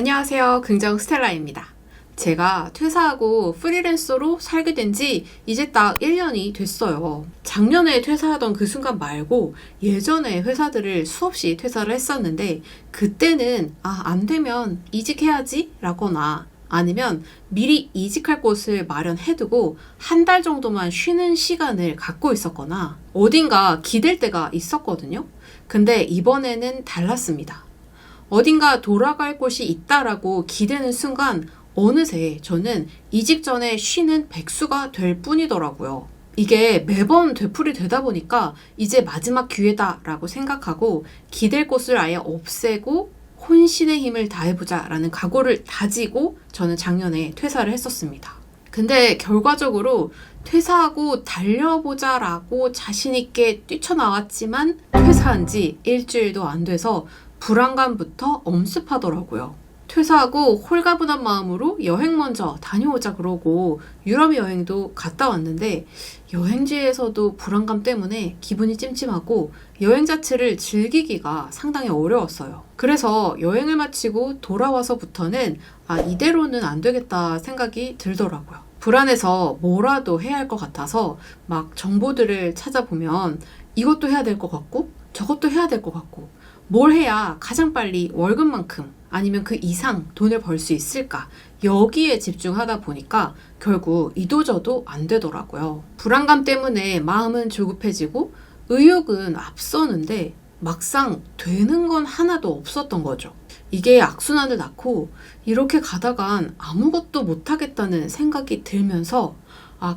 안녕하세요. 긍정 스텔라입니다. 제가 퇴사하고 프리랜서로 살게 된 지 이제 딱 1년이 됐어요. 작년에 퇴사하던 그 순간 말고 예전에 회사들을 수없이 퇴사를 했었는데 그때는 안 되면 이직해야지 라거나 아니면 미리 이직할 곳을 마련해두고 한 달 정도만 쉬는 시간을 갖고 있었거나 어딘가 기댈 때가 있었거든요. 근데 이번에는 달랐습니다. 어딘가 돌아갈 곳이 있다라고 기대는 순간 어느새 저는 이직 전에 쉬는 백수가 될 뿐이더라고요. 이게 매번 되풀이 되다 보니까 이제 마지막 기회다라고 생각하고 기댈 곳을 아예 없애고 혼신의 힘을 다해보자라는 각오를 다지고 저는 작년에 퇴사를 했었습니다. 근데 결과적으로 퇴사하고 달려보자라고 자신있게 뛰쳐나왔지만 퇴사한 지 일주일도 안 돼서 불안감부터 엄습하더라고요. 퇴사하고 홀가분한 마음으로 여행 먼저 다녀오자 그러고 유럽 여행도 갔다 왔는데 여행지에서도 불안감 때문에 기분이 찜찜하고 여행 자체를 즐기기가 상당히 어려웠어요. 그래서 여행을 마치고 돌아와서부터는 이대로는 안 되겠다 생각이 들더라고요. 불안해서 뭐라도 해야 할 것 같아서 막 정보들을 찾아보면 이것도 해야 될 것 같고 저것도 해야 될 것 같고 뭘 해야 가장 빨리 월급만큼 아니면 그 이상 돈을 벌 수 있을까? 여기에 집중하다 보니까 결국 이도저도 안 되더라고요. 불안감 때문에 마음은 조급해지고 의욕은 앞서는데 막상 되는 건 하나도 없었던 거죠. 이게 악순환을 낳고 이렇게 가다간 아무것도 못하겠다는 생각이 들면서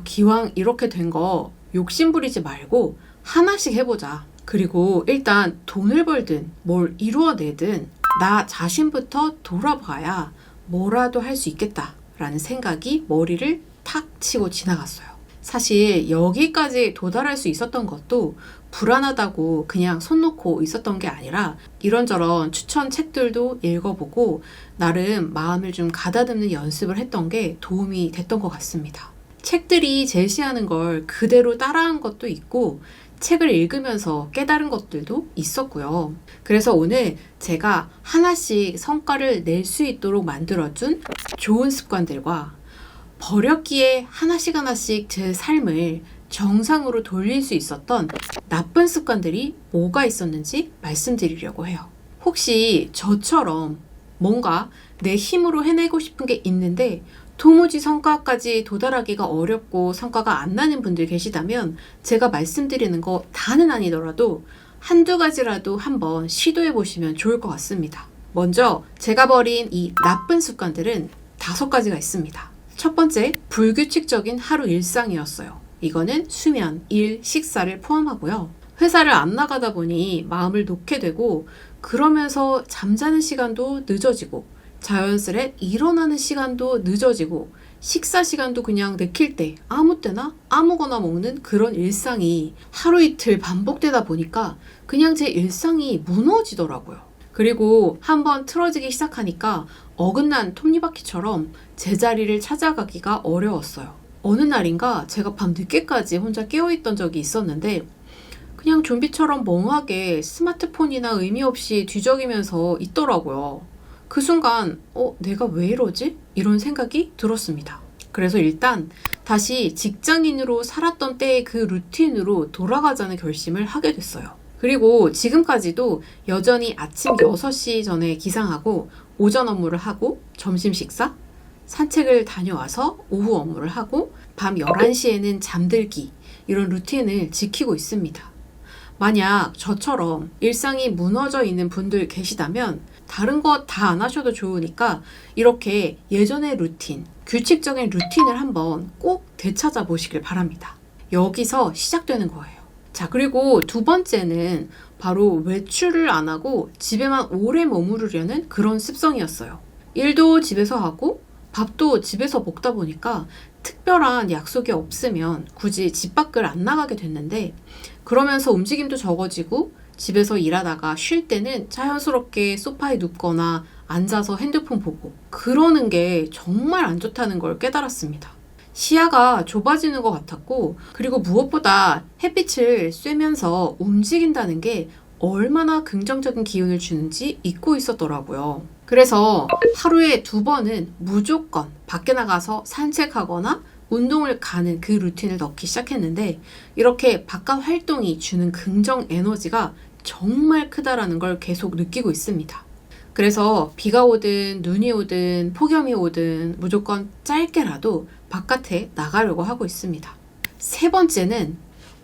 기왕 이렇게 된 거 욕심부리지 말고 하나씩 해보자. 그리고 일단 돈을 벌든 뭘 이루어내든 나 자신부터 돌아봐야 뭐라도 할 수 있겠다라는 생각이 머리를 탁 치고 지나갔어요. 사실 여기까지 도달할 수 있었던 것도 불안하다고 그냥 손 놓고 있었던 게 아니라 이런저런 추천 책들도 읽어보고 나름 마음을 좀 가다듬는 연습을 했던 게 도움이 됐던 것 같습니다. 책들이 제시하는 걸 그대로 따라한 것도 있고 책을 읽으면서 깨달은 것들도 있었고요. 그래서 오늘 제가 하나씩 성과를 낼 수 있도록 만들어준 좋은 습관들과 버렸기에 하나씩 제 삶을 정상으로 돌릴 수 있었던 나쁜 습관들이 뭐가 있었는지 말씀드리려고 해요. 혹시 저처럼 뭔가 내 힘으로 해내고 싶은 게 있는데 도무지 성과까지 도달하기가 어렵고 성과가 안 나는 분들 계시다면 제가 말씀드리는 거 다는 아니더라도 한두 가지라도 한번 시도해 보시면 좋을 것 같습니다. 먼저 제가 버린 이 나쁜 습관들은 5가지가 있습니다. 첫 번째, 불규칙적인 하루 일상이었어요. 이거는 수면, 일, 식사를 포함하고요. 회사를 안 나가다 보니 마음을 놓게 되고 그러면서 잠자는 시간도 늦어지고 자연스레 일어나는 시간도 늦어지고 식사 시간도 그냥 내킬 때 아무 때나 아무거나 먹는 그런 일상이 하루 이틀 반복되다 보니까 그냥 제 일상이 무너지더라고요. 그리고 한번 틀어지기 시작하니까 어긋난 톱니바퀴처럼 제자리를 찾아가기가 어려웠어요. 어느 날인가 제가 밤 늦게까지 혼자 깨어있던 적이 있었는데 그냥 좀비처럼 멍하게 스마트폰이나 의미 없이 뒤적이면서 있더라고요. 그 순간 내가 왜 이러지? 이런 생각이 들었습니다. 그래서 일단 다시 직장인으로 살았던 때의 그 루틴으로 돌아가자는 결심을 하게 됐어요. 그리고 지금까지도 여전히 아침 6시 전에 기상하고 오전 업무를 하고 점심 식사, 산책을 다녀와서 오후 업무를 하고 밤 11시에는 잠들기 이런 루틴을 지키고 있습니다. 만약 저처럼 일상이 무너져 있는 분들 계시다면 다른 것 다 안 하셔도 좋으니까 이렇게 예전의 루틴, 규칙적인 루틴을 한번 꼭 되찾아 보시길 바랍니다. 여기서 시작되는 거예요. 자, 그리고 두 번째는 바로 외출을 안 하고 집에만 오래 머무르려는 그런 습성이었어요. 일도 집에서 하고 밥도 집에서 먹다 보니까 특별한 약속이 없으면 굳이 집 밖을 안 나가게 됐는데 그러면서 움직임도 적어지고 집에서 일하다가 쉴 때는 자연스럽게 소파에 눕거나 앉아서 핸드폰 보고 그러는 게 정말 안 좋다는 걸 깨달았습니다. 시야가 좁아지는 것 같았고 그리고 무엇보다 햇빛을 쐬면서 움직인다는 게 얼마나 긍정적인 기운을 주는지 잊고 있었더라고요. 그래서 하루에 2번은 무조건 밖에 나가서 산책하거나 운동을 가는 그 루틴을 넣기 시작했는데 이렇게 바깥 활동이 주는 긍정 에너지가 정말 크다라는 걸 계속 느끼고 있습니다. 그래서 비가 오든 눈이 오든 폭염이 오든 무조건 짧게라도 바깥에 나가려고 하고 있습니다. 3번째는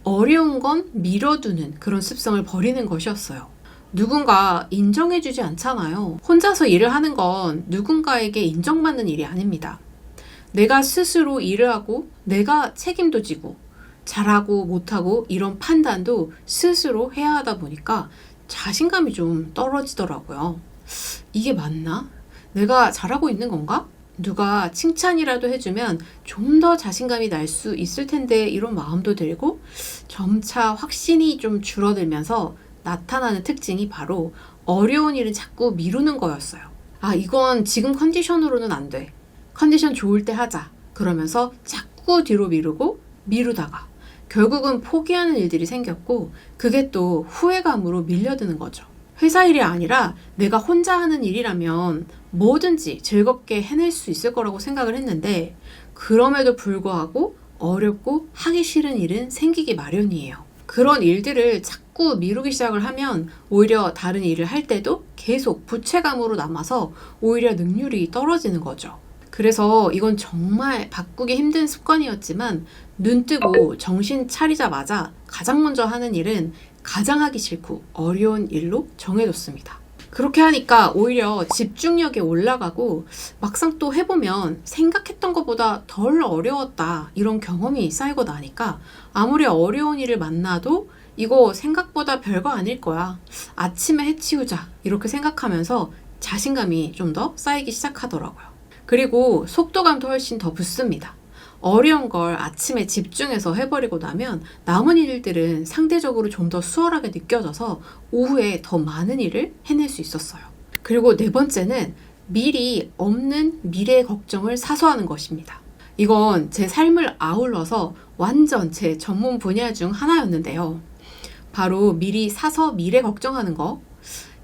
어려운 건 미뤄두는 그런 습성을 버리는 것이었어요. 누군가 인정해주지 않잖아요. 혼자서 일을 하는 건 누군가에게 인정받는 일이 아닙니다. 내가 스스로 일을 하고 내가 책임도 지고 잘하고 못하고 이런 판단도 스스로 해야 하다 보니까 자신감이 좀 떨어지더라고요. 이게 맞나? 내가 잘하고 있는 건가? 누가 칭찬이라도 해주면 좀 더 자신감이 날 수 있을 텐데 이런 마음도 들고 점차 확신이 좀 줄어들면서 나타나는 특징이 바로 어려운 일은 자꾸 미루는 거였어요. 아, 이건 지금 컨디션으로는 안 돼. 컨디션 좋을 때 하자. 그러면서 자꾸 뒤로 미루고 미루다가 결국은 포기하는 일들이 생겼고 그게 또 후회감으로 밀려드는 거죠. 회사 일이 아니라 내가 혼자 하는 일이라면 뭐든지 즐겁게 해낼 수 있을 거라고 생각을 했는데 그럼에도 불구하고 어렵고 하기 싫은 일은 생기기 마련이에요. 그런 일들을 자꾸 미루기 시작을 하면 오히려 다른 일을 할 때도 계속 부채감으로 남아서 오히려 능률이 떨어지는 거죠. 그래서 이건 정말 바꾸기 힘든 습관이었지만 눈 뜨고 정신 차리자마자 가장 먼저 하는 일은 가장 하기 싫고 어려운 일로 정해뒀습니다. 그렇게 하니까 오히려 집중력이 올라가고 막상 또 해보면 생각했던 것보다 덜 어려웠다 이런 경험이 쌓이고 나니까 아무리 어려운 일을 만나도 이거 생각보다 별거 아닐 거야. 아침에 해치우자 이렇게 생각하면서 자신감이 좀 더 쌓이기 시작하더라고요. 그리고 속도감도 훨씬 더 붙습니다. 어려운 걸 아침에 집중해서 해버리고 나면 남은 일들은 상대적으로 좀 더 수월하게 느껴져서 오후에 더 많은 일을 해낼 수 있었어요. 그리고 4번째는 미리 없는 미래 걱정을 사소하는 것입니다. 이건 제 삶을 아울러서 완전 제 전문 분야 중 하나였는데요. 바로 미리 사서 미래 걱정하는 거.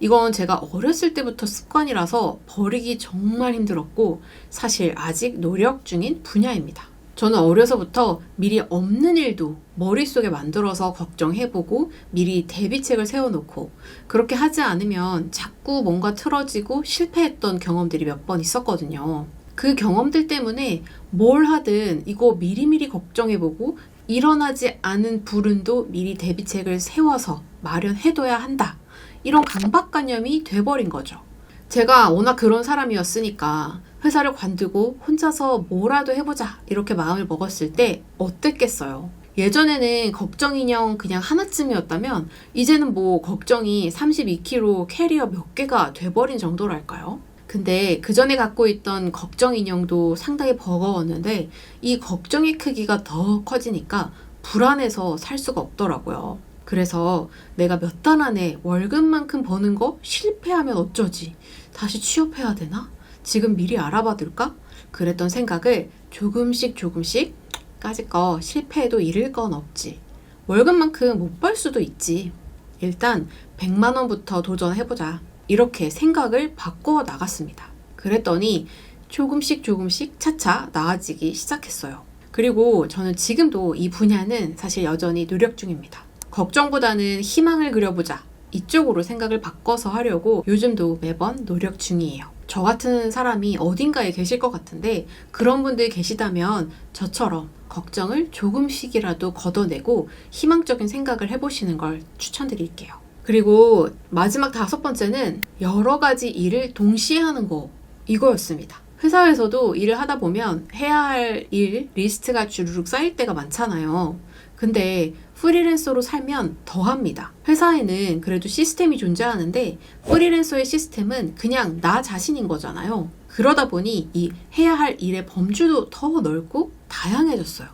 이건 제가 어렸을 때부터 습관이라서 버리기 정말 힘들었고 사실 아직 노력 중인 분야입니다. 저는 어려서부터 미리 없는 일도 머릿속에 만들어서 걱정해보고 미리 대비책을 세워놓고 그렇게 하지 않으면 자꾸 뭔가 틀어지고 실패했던 경험들이 몇 번 있었거든요. 그 경험들 때문에 뭘 하든 이거 미리미리 걱정해보고 일어나지 않은 불운도 미리 대비책을 세워서 마련해둬야 한다. 이런 강박관념이 돼버린 거죠. 제가 워낙 그런 사람이었으니까 회사를 관두고 혼자서 뭐라도 해보자 이렇게 마음을 먹었을 때 어땠겠어요. 예전에는 걱정 인형 그냥 하나쯤이었다면 이제는 뭐 걱정이 32kg 캐리어 몇 개가 돼버린 정도랄까요? 근데 그 전에 갖고 있던 걱정 인형도 상당히 버거웠는데 이 걱정의 크기가 더 커지니까 불안해서 살 수가 없더라고요. 그래서 내가 몇 달 안에 월급만큼 버는 거 실패하면 어쩌지? 다시 취업해야 되나? 지금 미리 알아봐둘까? 그랬던 생각을 조금씩 까짓거 실패해도 잃을 건 없지. 월급만큼 못 벌 수도 있지. 일단 100만 원부터 도전해보자. 이렇게 생각을 바꿔 나갔습니다. 그랬더니 조금씩 차차 나아지기 시작했어요. 그리고 저는 지금도 이 분야는 사실 여전히 노력 중입니다. 걱정보다는 희망을 그려보자. 이쪽으로 생각을 바꿔서 하려고 요즘도 매번 노력 중이에요. 저 같은 사람이 어딘가에 계실 것 같은데 그런 분들 계시다면 저처럼 걱정을 조금씩이라도 걷어내고 희망적인 생각을 해보시는 걸 추천드릴게요. 그리고 마지막 5번째는 여러 가지 일을 동시에 하는 거 이거였습니다. 회사에서도 일을 하다 보면 해야 할 일 리스트가 주르륵 쌓일 때가 많잖아요. 근데 프리랜서로 살면 더합니다. 회사에는 그래도 시스템이 존재하는데 프리랜서의 시스템은 그냥 나 자신인 거잖아요. 그러다 보니 이 해야 할 일의 범주도 더 넓고 다양해졌어요.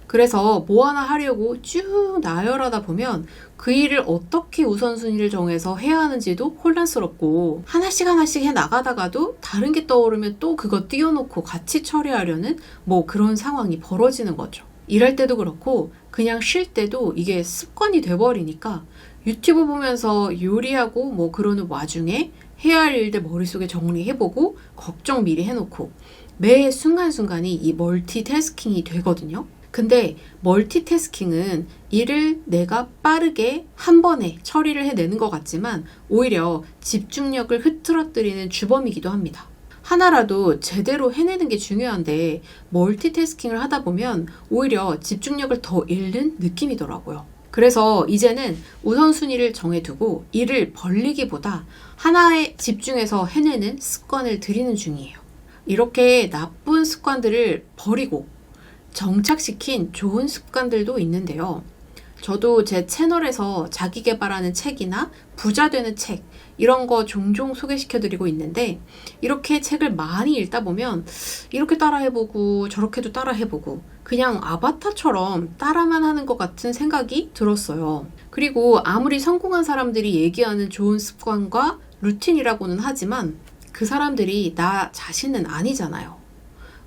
그래서 뭐 하나 하려고 쭉 나열하다 보면 그 일을 어떻게 우선순위를 정해서 해야 하는지도 혼란스럽고 하나씩 해 나가다가도 다른 게 떠오르면 또 그거 띄워놓고 같이 처리하려는 뭐 그런 상황이 벌어지는 거죠. 일할 때도 그렇고 그냥 쉴 때도 이게 습관이 돼버리니까 유튜브 보면서 요리하고 뭐 그러는 와중에 해야 할 일들 머릿속에 정리해보고 걱정 미리 해놓고 매 순간순간이 이 멀티태스킹이 되거든요. 근데 멀티태스킹은 일을 내가 빠르게 한 번에 처리를 해내는 것 같지만 오히려 집중력을 흐트러뜨리는 주범이기도 합니다. 하나라도 제대로 해내는 게 중요한데 멀티태스킹을 하다 보면 오히려 집중력을 더 잃는 느낌이더라고요. 그래서 이제는 우선순위를 정해두고 일을 벌리기보다 하나에 집중해서 해내는 습관을 들이는 중이에요. 이렇게 나쁜 습관들을 버리고 정착시킨 좋은 습관들도 있는데요. 저도 제 채널에서 자기 개발하는 책이나 부자 되는 책 이런 거 종종 소개시켜드리고 있는데 이렇게 책을 많이 읽다 보면 이렇게 따라해보고 저렇게도 따라해보고 그냥 아바타처럼 따라만 하는 것 같은 생각이 들었어요. 그리고 아무리 성공한 사람들이 얘기하는 좋은 습관과 루틴이라고는 하지만 그 사람들이 나 자신은 아니잖아요.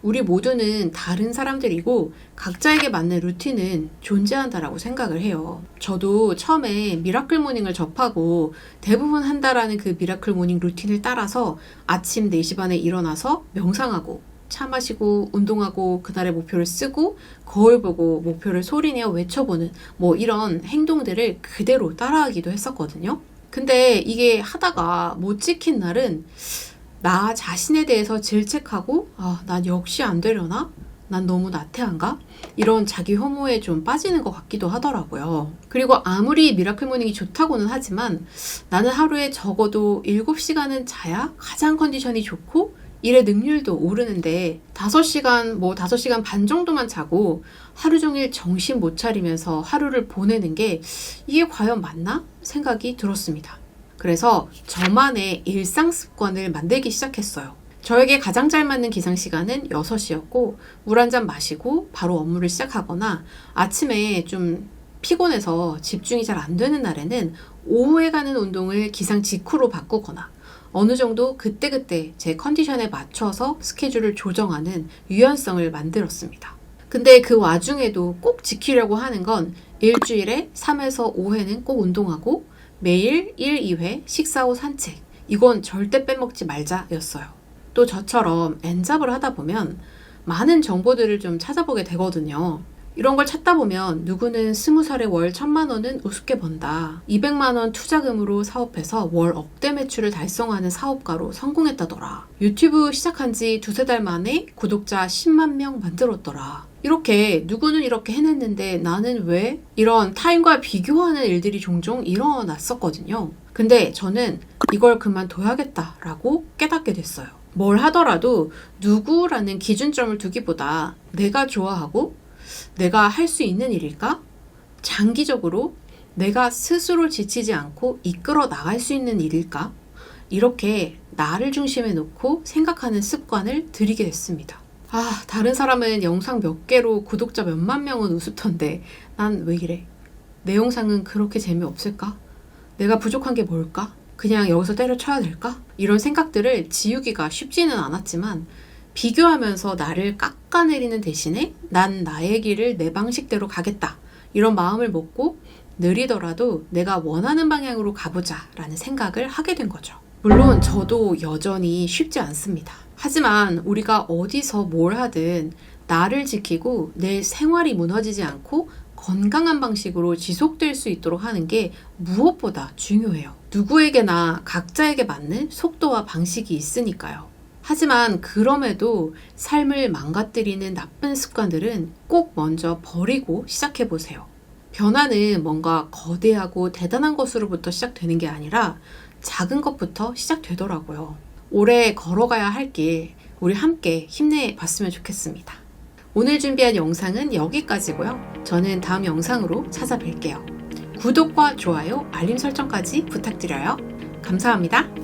우리 모두는 다른 사람들이고 각자에게 맞는 루틴은 존재한다라고 생각을 해요. 저도 처음에 미라클 모닝을 접하고 대부분 한다라는 그 미라클 모닝 루틴을 따라서 아침 4시 반에 일어나서 명상하고 차 마시고 운동하고 그날의 목표를 쓰고 거울 보고 목표를 소리내어 외쳐보는 뭐 이런 행동들을 그대로 따라하기도 했었거든요. 근데 이게 하다가 못 지킨 날은 나 자신에 대해서 질책하고 난 역시 안 되려나? 난 너무 나태한가? 이런 자기 혐오에 좀 빠지는 것 같기도 하더라고요. 그리고 아무리 미라클 모닝이 좋다고는 하지만 나는 하루에 적어도 7시간은 자야 가장 컨디션이 좋고 일의 능률도 오르는데 5시간, 5시간 반 정도만 자고 하루 종일 정신 못 차리면서 하루를 보내는 게 이게 과연 맞나? 생각이 들었습니다. 그래서 저만의 일상 습관을 만들기 시작했어요. 저에게 가장 잘 맞는 기상시간은 6시였고 물 한 잔 마시고 바로 업무를 시작하거나 아침에 좀 피곤해서 집중이 잘 안 되는 날에는 오후에 가는 운동을 기상 직후로 바꾸거나 어느 정도 그때그때 제 컨디션에 맞춰서 스케줄을 조정하는 유연성을 만들었습니다. 근데 그 와중에도 꼭 지키려고 하는 건 일주일에 3에서 5회는 꼭 운동하고 매일 1, 2회 식사 후 산책 이건 절대 빼먹지 말자 였어요. 또 저처럼 N잡을 하다 보면 많은 정보들을 좀 찾아보게 되거든요. 이런 걸 찾다 보면 누구는 20살에 월 1,000만 원은 우습게 번다. 200만 원 투자금으로 사업해서 월 억대 매출을 달성하는 사업가로 성공했다더라. 유튜브 시작한 지 2-3달 만에 구독자 10만 명 만들었더라. 이렇게 누구는 이렇게 해냈는데 나는 왜? 이런 타인과 비교하는 일들이 종종 일어났었거든요. 근데 저는 이걸 그만둬야겠다라고 깨닫게 됐어요. 뭘 하더라도 누구라는 기준점을 두기보다 내가 좋아하고 내가 할 수 있는 일일까? 장기적으로 내가 스스로 지치지 않고 이끌어 나갈 수 있는 일일까? 이렇게 나를 중심에 놓고 생각하는 습관을 들이게 됐습니다. 다른 사람은 영상 몇 개로 구독자 몇만 명은 우습던데 난 왜 이래? 내 영상은 그렇게 재미없을까? 내가 부족한 게 뭘까? 그냥 여기서 때려쳐야 될까? 이런 생각들을 지우기가 쉽지는 않았지만 비교하면서 나를 깎아내리는 대신에 난 나의 길을 내 방식대로 가겠다. 이런 마음을 먹고 느리더라도 내가 원하는 방향으로 가보자 라는 생각을 하게 된 거죠. 물론 저도 여전히 쉽지 않습니다. 하지만 우리가 어디서 뭘 하든 나를 지키고 내 생활이 무너지지 않고 건강한 방식으로 지속될 수 있도록 하는 게 무엇보다 중요해요. 누구에게나 각자에게 맞는 속도와 방식이 있으니까요. 하지만 그럼에도 삶을 망가뜨리는 나쁜 습관들은 꼭 먼저 버리고 시작해보세요. 변화는 뭔가 거대하고 대단한 것으로부터 시작되는 게 아니라 작은 것부터 시작되더라고요. 오래 걸어가야 할 길 우리 함께 힘내봤으면 좋겠습니다. 오늘 준비한 영상은 여기까지고요. 저는 다음 영상으로 찾아뵐게요. 구독과 좋아요, 알림 설정까지 부탁드려요. 감사합니다.